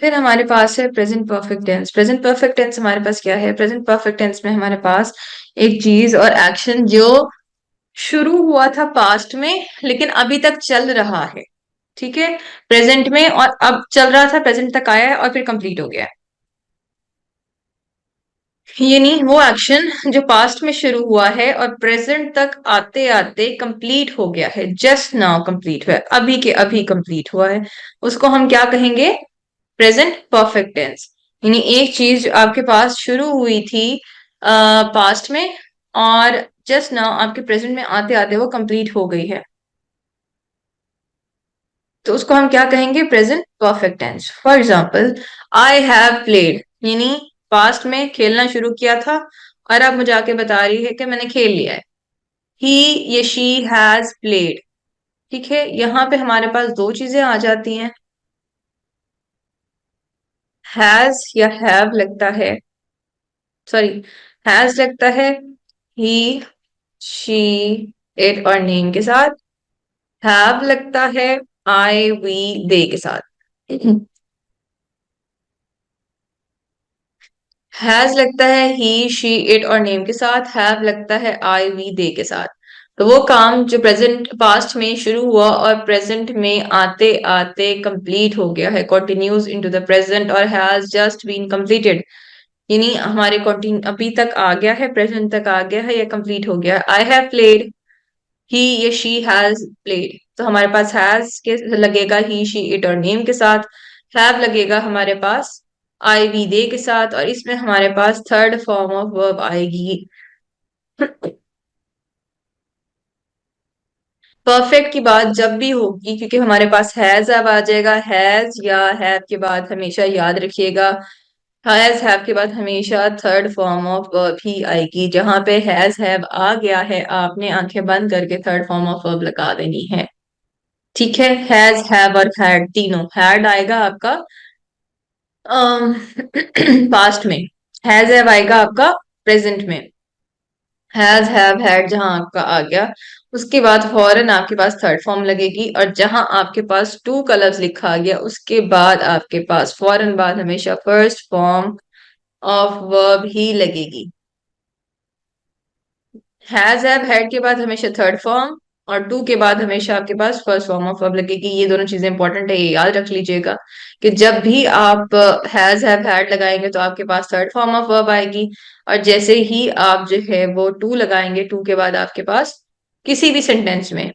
फिर हमारे पास है present perfect tense. Present perfect tense हमारे पास क्या है? प्रेजेंट परफेक्ट टेंस में हमारे पास एक चीज और एक्शन जो शुरू हुआ था पास्ट में लेकिन अभी तक चल रहा है, ठीक है, प्रेजेंट में, और अब चल रहा था, प्रेजेंट तक आया है और फिर कंप्लीट हो गया है। ये नहीं, वो एक्शन जो पास्ट में शुरू हुआ है और प्रेजेंट तक आते आते कंप्लीट हो गया है, जस्ट नाउ कंप्लीट हुआ है, अभी के अभी कंप्लीट हुआ है, उसको हम क्या कहेंगे? Present perfect tense. यानी एक चीज आपके पास शुरू हुई थी पास्ट में और जस्ट नाउ आपके प्रेजेंट में आते आते वो कंप्लीट हो गई है, तो उसको हम क्या कहेंगे? Present perfect tense. For example, I have played, यानी पास्ट में खेलना शुरू किया था और अब मुझे आके बता रही है कि मैंने खेल लिया है। ही, ये शी हैज प्लेड। ठीक है, यहाँ पे हमारे पास दो चीजें आ जाती हैं, हैज या हैव लगता है, सॉरी, हैज लगता है ही, शी, इट और नेम के साथ, हैव लगता है आई, वी, दे के साथ। हैज लगता है ही, शी, इट और नेम के साथ, हैव लगता है आई, वी, दे के साथ। तो वो काम जो प्रेजेंट पास्ट में शुरू हुआ और प्रेजेंट में आते आते कंप्लीट हो गया है, कंटिन्यूज इनटू द प्रेजेंट और हैज जस्ट बीन कंप्लीटेड, यानी हमारे कंटिन्यू अभी तक आ गया है, प्रेजेंट तक आ गया है या कंप्लीट हो गया है। आई हैव प्लेड, ही या शी हैज प्लेड, तो हमारे पास हैज के लगेगा ही, शी, इट और नेम के साथ, हैव लगेगा हमारे पास आई, वी, दे के साथ, और इसमें हमारे पास थर्ड फॉर्म ऑफ वर्ब आएगी। परफेक्ट की बात जब भी होगी, क्योंकि हमारे पास हैज अब आ जाएगा, हैज या हैव के बाद हमेशा याद रखिएगा, हैज हैव के बाद हमेशा थर्ड फॉर्म ऑफ वर्ब ही आएगी। जहां पे हैज हैव आ गया है आपने आंखें बंद करके थर्ड फॉर्म ऑफ वर्ब लगा देनी है। ठीक है, हैज हैव और हैड, तीनों, हैड आएगा आपका पास्ट में, हैज हैव आएगा आपका प्रेजेंट में, हैज हैव हैड जहां आपका आ गया उसके बाद फौरन आपके पास थर्ड फॉर्म लगेगी, और जहां आपके पास टू कलर्स लिखा आ गया उसके बाद आपके पास फौरन बाद हमेशा फर्स्ट फॉर्म ऑफ वर्ब ही लगेगी। हैज हैव हैड के बाद हमेशा थर्ड फॉर्म और टू के बाद हमेशा आपके पास फर्स्ट फॉर्म ऑफ वर्ब लगेगी। ये दोनों चीजें इंपॉर्टेंट है, ये याद रख लीजिएगा कि जब भी आप हैज हैव हैड लगाएंगे तो आपके पास थर्ड फॉर्म ऑफ वर्ब आएगी, और जैसे ही आप जो है वो टू लगाएंगे, टू के बाद आपके पास किसी भी सेंटेंस में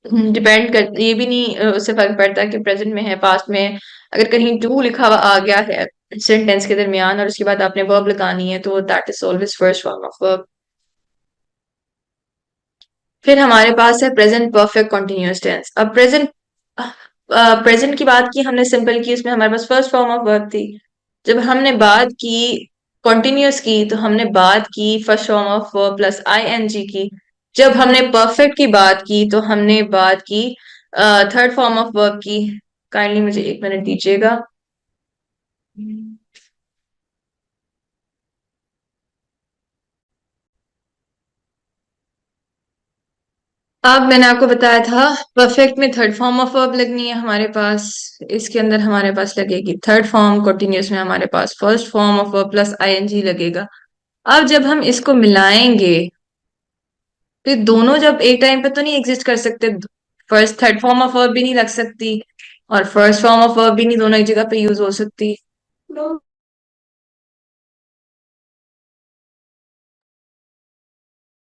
डिपेंड कर, ये भी नहीं उससे फर्क पड़ता कि प्रेजेंट में है पास्ट में है, अगर कहीं टू लिखा हुआ आ गया है सेंटेंस के दरमियान और उसके बाद आपने वर्ब लगानी है तो that is always first form of verb. फिर हमारे पास है प्रेजेंट परफेक्ट कंटिन्यूअस टेंस। अब प्रेजेंट प्रेजेंट की बात की हमने सिंपल की, उसमें हमारे पास फर्स्ट फॉर्म ऑफ वर्ब थी। जब हमने बात की कॉन्टिन्यूअस की तो हमने बात की first form of verb plus I N G की। जब हमने परफेक्ट की बात की तो हमने बात की थर्ड फॉर्म ऑफ वर्ब की। काइंडली मुझे एक मिनट दीजिएगा। अब मैंने आपको बताया था परफेक्ट में थर्ड फॉर्म ऑफ वर्ब लगनी है हमारे पास, इसके अंदर हमारे पास लगेगी थर्ड फॉर्म, कंटिन्यूअस में हमारे पास first form of verb plus ING लगेगा। अब जब हम इसको मिलाएंगे तो ये दोनों जब एक टाइम पे तो नहीं एग्जिस्ट कर सकते, first third form of verb भी नहीं लग सकती और फर्स्ट फॉर्म ऑफ वर्ब भी नहीं दोनों एक जगह पे यूज हो सकती।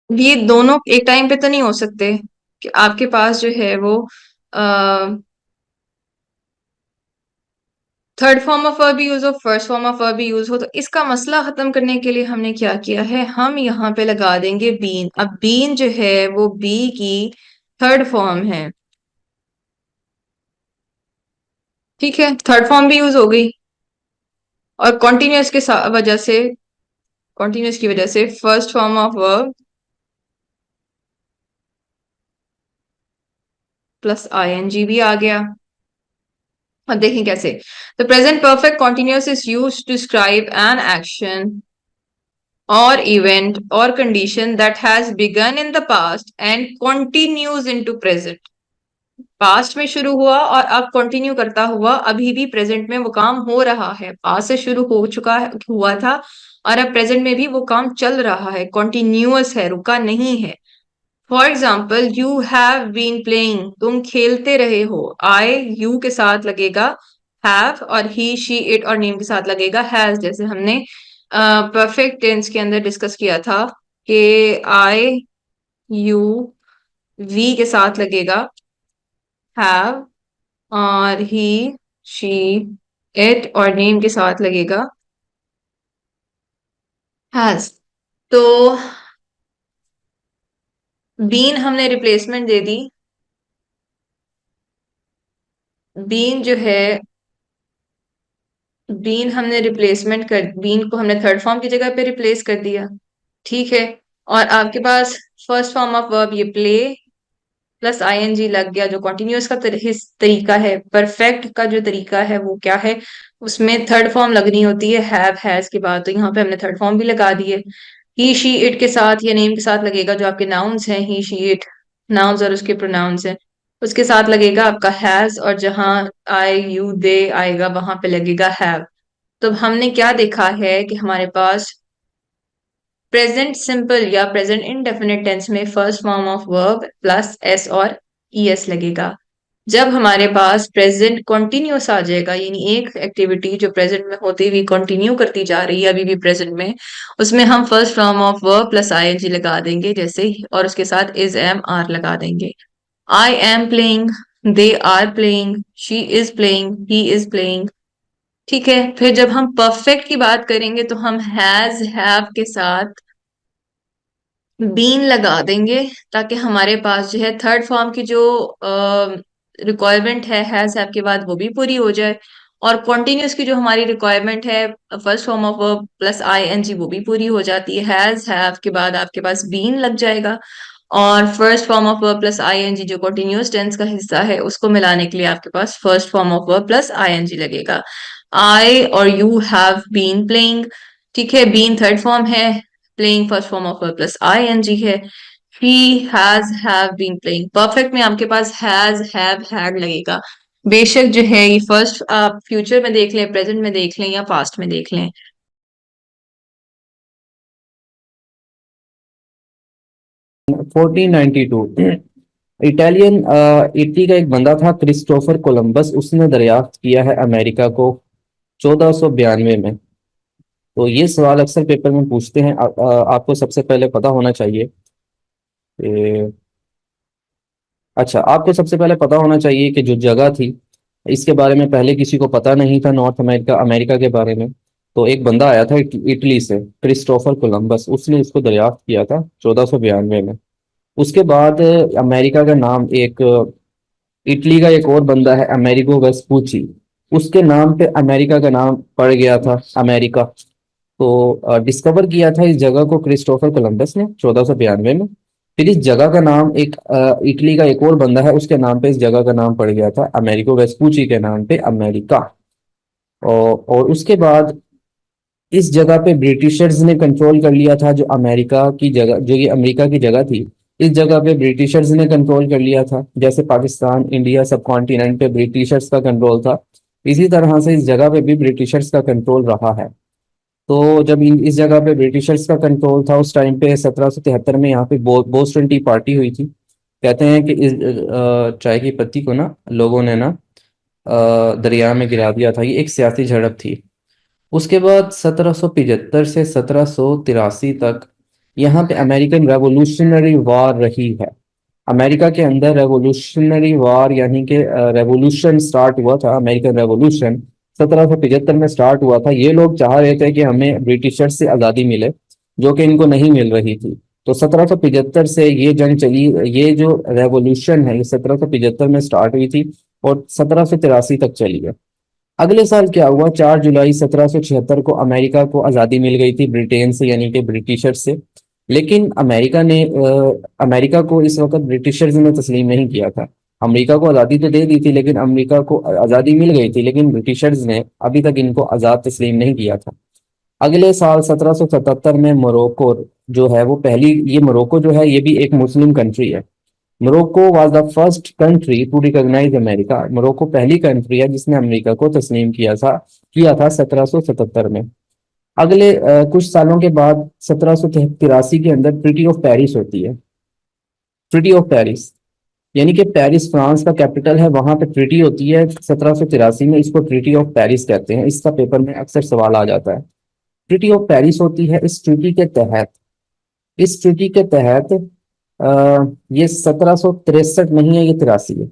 ये दोनों एक टाइम पे तो नहीं हो सकते कि आपके पास जो है वो थर्ड फॉर्म ऑफ वर्ब भी यूज हो, फर्स्ट फॉर्म ऑफ वर्ब भी यूज हो। तो इसका मसला खत्म करने के लिए हमने क्या किया है, हम यहाँ पे लगा देंगे बीन। अब बीन जो है वो बी की थर्ड फॉर्म है, ठीक है, थर्ड फॉर्म भी यूज हो गई, और कॉन्टिन्यूस के वजह से, कॉन्टिन्यूस की वजह से first form of verb plus I N G भी आ गया। अब देखें कैसे। The present perfect continuous is use to describe an action or event or condition that has begun in the past and continues into present। Past में शुरू हुआ और अब कंटिन्यू करता हुआ अभी भी प्रेजेंट में वो काम हो रहा है। पास्ट से शुरू हो चुका है, हुआ था, और अब प्रेजेंट में भी वो काम चल रहा है, कॉन्टिन्यूअस है, रुका नहीं है। For example, you have been playing, तुम खेलते रहे हो। आई यू के साथ लगेगा हैव, और ही शी इट और नेम के साथ लगेगा हैज, जैसे हमने परफेक्ट टेंस के अंदर डिस्कस किया था कि आई यू वी के साथ लगेगा हैव, और ही शी इट और नेम के साथ लगेगा हैज। तो बीन हमने रिप्लेसमेंट दे दी। बीन जो है, बीन को हमने थर्ड फॉर्म की जगह पे रिप्लेस कर दिया। ठीक है। और आपके पास फर्स्ट फॉर्म ऑफ वर्ब ये प्ले प्लस आईएनजी लग गया, जो कॉन्टिन्यूअस का तरीका है। परफेक्ट का जो तरीका है वो क्या है, उसमें थर्ड फॉर्म लगनी होती है हैव हैज के बाद, तो यहाँ पे हमने थर्ड फॉर्म भी लगा दी है। ही शी इट के साथ या नेम के साथ लगेगा, जो आपके नाउन्स हैं ही शी इट, नाउन्स और उसके प्रोनाउंस हैं, उसके साथ लगेगा आपका हैज, और जहां आई यू दे आएगा वहां पे लगेगा हैव। तो हमने क्या देखा है कि हमारे पास प्रेजेंट सिंपल या प्रेजेंट इंडेफिनिट टेंस में first form of verb plus S और ईएस लगेगा। जब हमारे पास प्रेजेंट कॉन्टिन्यूस आ जाएगा, यानी एक एक्टिविटी जो प्रेजेंट में होती हुई कंटिन्यू करती जा रही है अभी भी प्रेजेंट में, उसमें हम first form of verb plus I N G लगा देंगे जैसे, और उसके साथ इज एम आर लगा देंगे। I am playing, they are playing, she is playing, he is playing. ठीक है। फिर जब हम परफेक्ट की बात करेंगे तो हम हैज हैव के साथ बीन लगा देंगे, ताकि हमारे पास जो है थर्ड फॉर्म की जो रिक्वायरमेंट है हैज हैव के बाद वो भी पूरी हो जाए, और कॉन्टिन्यूस की जो हमारी रिक्वायरमेंट है first form of verb plus I N G वो भी पूरी हो जाती है। हैज हैव के बाद आपके पास बीन लग जाएगा, और first form of verb plus ING जो कॉन्टिन्यूस टेंस का हिस्सा है उसको मिलाने के लिए आपके पास first form of verb plus ING लगेगा। आई और यू हैव बीन प्लेइंग। ठीक है, बीन थर्ड फॉर्म है, playing first form of verb plus ING है। He has have been playing. Perfect में आपके पास हैज हैव हैड लगेगा। बेशक जो है ये फर्स्ट आप फ्यूचर में देख लें, प्रेजेंट में देख लें या पास्ट में देख लें। 1492 इटालियन इटली का एक बंदा था क्रिस्टोफर कोलंबस, उसने दरियाफ्त किया है अमेरिका को 1492 में। तो ये सवाल अक्सर पेपर में पूछते हैं। आपको सबसे पहले पता होना चाहिए कि अच्छा, आपको सबसे पहले पता होना चाहिए कि जो जगह थी, इसके बारे में पहले किसी को पता नहीं था, नॉर्थ अमेरिका अमेरिका के बारे में। तो एक बंदा आया था इटली से, क्रिस्टोफर कोलंबस, उसने इसको दरियाफ्त किया था 1492 में। उसके बाद अमेरिका का नाम एक इटली का एक और बंदा है अमेरिगो वेस्पूची, उसके नाम पे अमेरिका का नाम पड़ गया था अमेरिका। तो डिस्कवर किया था इस जगह को क्रिस्टोफर कोलंबस ने 1492 में। फिर इस जगह का नाम एक इटली का एक और बंदा है, उसके नाम पे इस जगह का नाम पड़ गया था अमेरिगो वेस्पूची के नाम पे अमेरिका। और उसके बाद इस जगह पे ब्रिटिशर्स ने कंट्रोल कर लिया था, जो अमेरिका की जगह, जो ये अमेरिका की जगह थी, इस जगह पे ब्रिटिशर्स ने कंट्रोल कर लिया था। जैसे पाकिस्तान, इंडिया, सब कॉन्टिनेंट पे ब्रिटिशर्स का कंट्रोल था, इसी तरह से इस जगह पे भी ब्रिटिशर्स का कंट्रोल रहा है। तो जब इस जगह पे ब्रिटिशर्स का कंट्रोल था उस टाइम पे 1773 में यहाँ पे बोस्टन टी पार्टी हुई थी। कहते हैं कि इस चाय की पत्ती को ना लोगों ने ना दरिया में गिरा दिया था। ये एक सियासी झड़प थी। उसके बाद 1775 से 1783 तक यहाँ पे अमेरिकन रेवोल्यूशनरी वार रही है। अमेरिका के अंदर रेवोल्यूशनरी वार यानी कि रेवोल्यूशन स्टार्ट हुआ था, अमेरिकन रेवोल्यूशन 1775 में स्टार्ट हुआ था। ये लोग चाह रहे थे कि हमें ब्रिटिशर्स से आज़ादी मिले, जो कि इनको नहीं मिल रही थी। तो 1775 से ये जंग चली। ये जो रेवोल्यूशन है ये 1775 में स्टार्ट हुई थी और 1783 तक चली है। अगले साल क्या हुआ, 4 जुलाई 1776 को अमेरिका को आज़ादी मिल गई थी ब्रिटेन से, यानी कि ब्रिटिशर्स से। लेकिन अमेरिका को इस वक्त ब्रिटिशर्स ने तस्लीम नहीं किया था। अमेरिका को आज़ादी तो दे दी थी, लेकिन अमेरिका को आज़ादी मिल गई थी, लेकिन ब्रिटिशर्स ने अभी तक इनको आज़ाद तस्लीम नहीं किया था। अगले साल 1777 में मोरक्को जो है वो पहली, ये मोरक्को जो है ये भी एक मुस्लिम कंट्री है। Morocco was the first country to recognise America. Morocco पहली कंट्री है जिसने अमेरिका को तस्लीम किया था 1777 में। अगले कुछ सालों के बाद 1783 के अंदर ट्रीटी ऑफ पेरिस होती है। ट्रीटी ऑफ पेरिस यानी कि पेरिस फ्रांस का कैपिटल है, वहां पे ट्रीटी होती है 1783 में। इसको ट्रीटी ऑफ पेरिस कहते हैं। इसका पेपर में अक्सर सवाल आ जाता है। ट्रीटी ऑफ पेरिस होती है। इस ट्रीटी के तहत ये 1763 नहीं है, ये 83 है।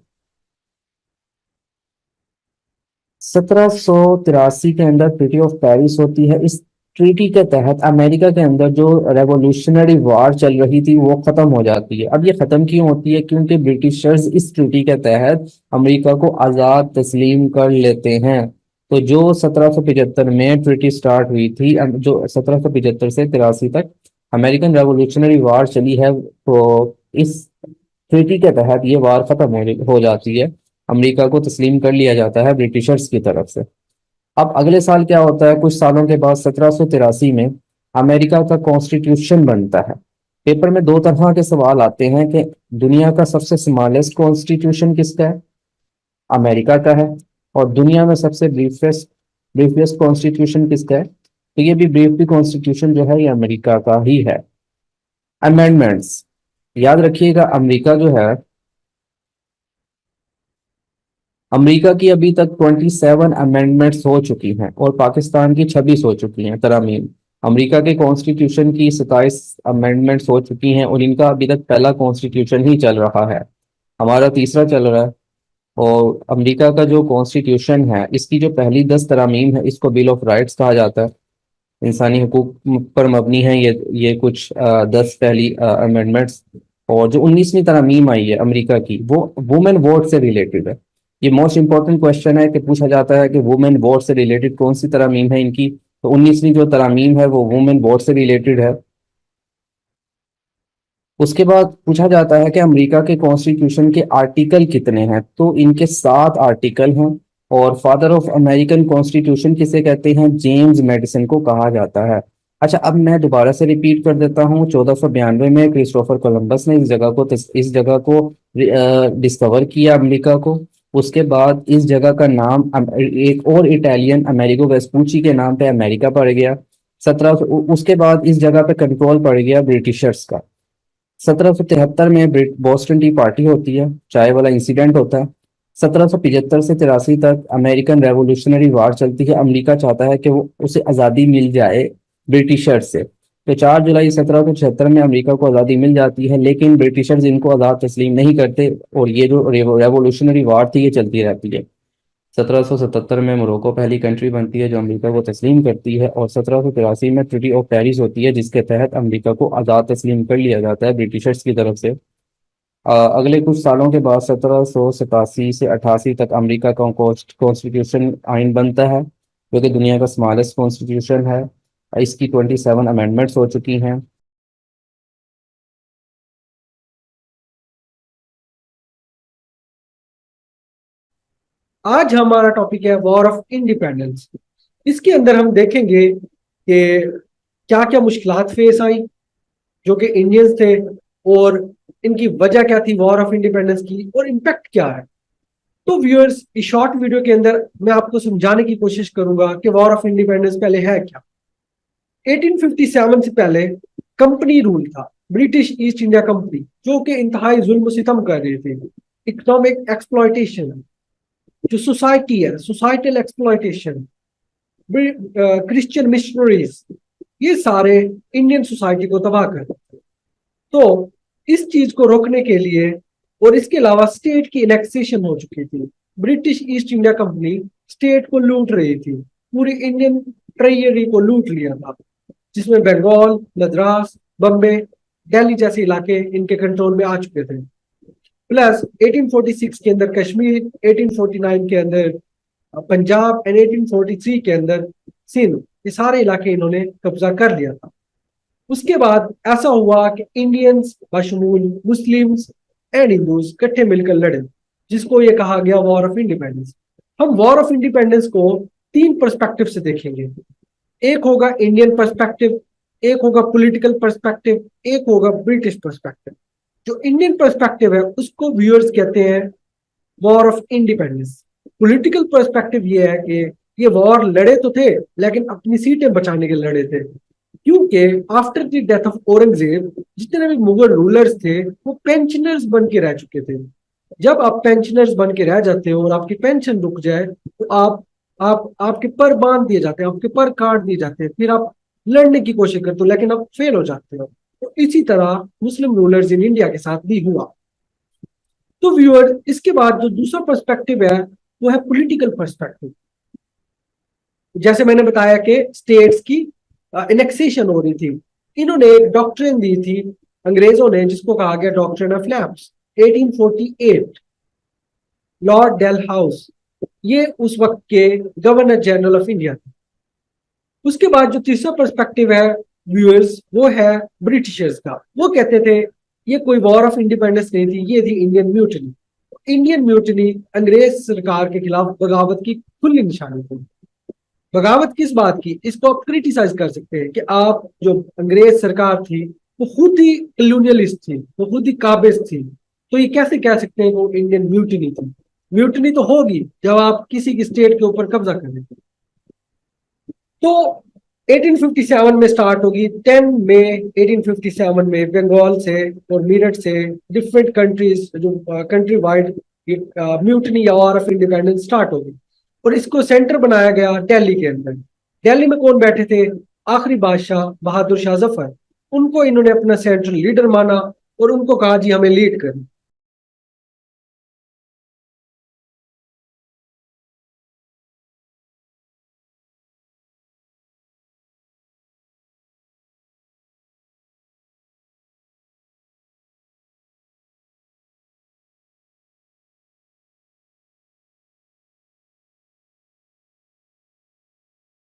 1783 के अंदर ट्रीटी ऑफ पेरिस होती है। इस ट्रीटी के तहत अमेरिका के अंदर जो रेवोल्यूशनरी वॉर चल रही थी वो खत्म हो जाती है। अब ये खत्म क्यों होती है? क्योंकि ब्रिटिशर्स इस ट्रीटी के तहत अमेरिका को आज़ाद तस्लीम कर लेते हैं। तो जो 1775 में ट्रीटी स्टार्ट हुई थी, जो 1775 से 83 तक अमेरिकन रेवोल्यूशनरी वॉर चली है, तो इस ट्रीटी के तहत ये वार खत्म हो जाती है। अमेरिका को तस्लीम कर लिया जाता है ब्रिटिशर्स की तरफ से। अब अगले साल क्या होता है? कुछ सालों के बाद 1783 में अमेरिका का कॉन्स्टिट्यूशन बनता है। पेपर में दो तरह के सवाल आते हैं कि दुनिया का सबसे स्मॉलेस्ट कॉन्स्टिट्यूशन किसका है? अमेरिका का है। और दुनिया में सबसे ब्रीफेस्ट ब्रीफेस्ट कॉन्स्टिट्यूशन किसका है? तो ये भी ब्रीफ कॉन्स्टिट्यूशन जो है ये अमेरिका का ही है। अमेंडमेंट्स याद रखिएगा, अमेरिका की अभी तक 27 अमेंडमेंट्स हो चुकी हैं और पाकिस्तान की 26 हो चुकी हैं तरमीम। अमेरिका के कॉन्स्टिट्यूशन की 27 अमेंडमेंट्स हो चुकी हैं और इनका अभी तक पहला कॉन्स्टिट्यूशन ही चल रहा है। हमारा तीसरा चल रहा है। और अमेरिका का जो कॉन्स्टिट्यूशन है इसकी जो पहली 10 तरमीम है इसको बिल ऑफ राइट्स कहा जाता है। इंसानी हकूक पर मबनी है ये कुछ 10 पहली अमेंडमेंट्स। और जो 19वीं तरमीम आई है अमेरिका की वो वुमेन वोट से रिलेटेड है। ये मोस्ट इंपॉर्टेंट क्वेश्चन है कि पूछा जाता है कि वुमेन वोट से रिलेटेड कौन सी तरमीम है इनकी। तो 19वीं जो तरमीम है वो वुमेन वोट से रिलेटेड है। उसके बाद पूछा जाता है कि अमेरिका के कॉन्स्टिट्यूशन के आर्टिकल कितने हैं? तो इनके 7 आर्टिकल हैं। और फादर ऑफ अमेरिकन कॉन्स्टिट्यूशन किसे कहते हैं? जेम्स मेडिसन को कहा जाता है। अच्छा, अब मैं दोबारा से रिपीट कर देता हूँ। 1492 में क्रिस्टोफर कोलंबस ने इस जगह को डिस्कवर किया, अमेरिका को। उसके बाद इस जगह का नाम एक और इटालियन अमेरिगो वेस्पूची के नाम पे अमेरिका पड़ गया। उसके बाद इस जगह पे कंट्रोल पड़ गया ब्रिटिशर्स का। 1773 में बॉस्टन टी पार्टी होती है, चाय वाला इंसिडेंट होता है। 1775 से 83 तक अमेरिकन रेवोल्यूशनरी वार चलती है। अमेरिका चाहता है कि वो उसे आज़ादी मिल जाए ब्रिटिशर्स से। तो 4 जुलाई 1776 में अमेरिका को आज़ादी मिल जाती है, लेकिन ब्रिटिशर्स इनको आज़ाद तस्लीम नहीं करते और ये जो रेवोल्यूशनरी वार थी ये चलती रहती है। 1777 में मोरक्को पहली कंट्री बनती है जो अमेरिका को तस्लीम करती है। और 1783 में ट्रीटी ऑफ पेरिस होती है जिसके तहत अमेरिका को आज़ाद तस्लीम कर लिया जाता है ब्रिटिशर्स की तरफ से। अगले कुछ सालों के बाद 1787 से 88 तक अमेरिका का कॉन्स्टिट्यूशन आइन बनता है जो कि दुनिया का स्मॉलेस्ट कॉन्स्टिट्यूशन है। इसकी 27 अमेंडमेंट्स हो चुकी हैं। आज हमारा टॉपिक है वॉर ऑफ इंडिपेंडेंस। इसके अंदर हम देखेंगे कि क्या क्या मुश्किलात फेस आई जो कि इंडियंस थे, और इनकी वजह क्या थी वॉर ऑफ इंडिपेंडेंस की, और इम्पैक्ट क्या है। तो व्यूअर्स, इस शॉर्ट वीडियो के अंदर मैं आपको समझाने की कोशिश करूंगा कि वॉर ऑफ इंडिपेंडेंस पहले है क्या। 1857 से पहले कंपनी रूल था, ब्रिटिश ईस्ट इंडिया कंपनी, जो कि इंतहाई जुल्म सितम कर रही थी। इकोनॉमिक एक्सप्लॉयटेशन, जो सोसाइटी है, सोसाइटल एक्सप्लॉयटेशन, क्रिश्चियन मिशनरीज, ये सारे इंडियन सोसाइटी को तबाह कर देते। तो इस चीज को रोकने के लिए, और इसके अलावा स्टेट की इनेक्सेशन हो चुकी थी। British east India company state को लूट रही थी, पूरी इंडियन ट्रेजरी को लूट लिया था, जिसमें बंगाल, मद्रास, बम्बे, दिल्ली जैसे इलाके इनके कंट्रोल में आ चुके थे। प्लस 1846 के अंदर कश्मीर, 1849 के अंदर पंजाब एंड 1843 के अंदर सिंध, ये सारे इलाके इन्होंने कब्जा कर लिया था। उसके बाद ऐसा हुआ कि इंडियंस बशमूल मुस्लिम्स एंड हिंदूज इकट्ठे मिलकर लड़े, जिसको ये कहा गया वॉर ऑफ इंडिपेंडेंस। हम वॉर ऑफ इंडिपेंडेंस को 3 पर्सपेक्टिव से देखेंगे। एक होगा इंडियन पर्सपेक्टिव, एक होगा पॉलिटिकल पर्सपेक्टिव, एक होगा ब्रिटिश पर्सपेक्टिव। जो इंडियन पर्सपेक्टिव है उसको व्यूअर्स कहते हैं war of independence. Political perspective ये है कि ये वॉर लड़े तो थे लेकिन अपनी सीटें बचाने के लड़े थे, क्योंकि after the death of Aurangzeb जितने भी मुगल रूलर्स थे वो पेंशनर्स बन के रह चुके थे। जब आप पेंशनर्स बन के रह जाते हो और आपकी पेंशन रुक जाए तो आप आपके पर बांध दिए जाते हैं, आपके पर काट दिए जाते हैं, फिर आप लड़ने की कोशिश करते हो लेकिन आप फेल हो जाते हो। तो इसी तरह मुस्लिम रूलर्स इन इंडिया के साथ भी हुआ। तो व्यूअर, इसके बाद जो दूसरा पर्सपेक्टिव है वो है पॉलिटिकल पर्सपेक्टिव। जैसे मैंने बताया कि स्टेट्स की इनेक्सेशन हो रही थी, इन्होंने एक डॉक्ट्रिन दी थी अंग्रेजों ने जिसको कहा गया doctrine of lapse 1848। Lord Dalhousie ये उस वक्त के गवर्नर जनरल ऑफ इंडिया थे। उसके बाद जो तीसरा पर्सपेक्टिव है व्यूअर्स वो है ब्रिटिशर्स का। वो कहते थे ये कोई वॉर ऑफ इंडिपेंडेंस नहीं थी, ये थी इंडियन म्यूटनी। इंडियन म्यूटनी अंग्रेज सरकार के खिलाफ बगावत की खुली निशानी थी। बगावत किस बात की, इसको आप क्रिटिसाइज कर सकते हैं कि आप जो अंग्रेज सरकार थी वो खुद ही कॉलोनियलिस्ट थी, वो खुद ही काबिज थी, तो ये कैसे कह सकते हैं वो इंडियन म्यूटनी थी। म्यूटनी तो होगी जब आप किसी की स्टेट के ऊपर कब्जा करें। तो 1857 में स्टार्ट होगी। 10 मई 1857 में बंगाल से और मेरठ से डिफरेंट कंट्रीज जो कंट्री वाइड म्यूटनी या वॉर ऑफ इंडिपेंडेंस स्टार्ट होगी और इसको सेंटर बनाया गया दिल्ली के अंदर। दिल्ली में कौन बैठे थे? आखिरी बादशाह बहादुर शाह जफर। उनको इन्होंने अपना सेंट्रल लीडर माना और उनको कहा जी हमें लीड करें।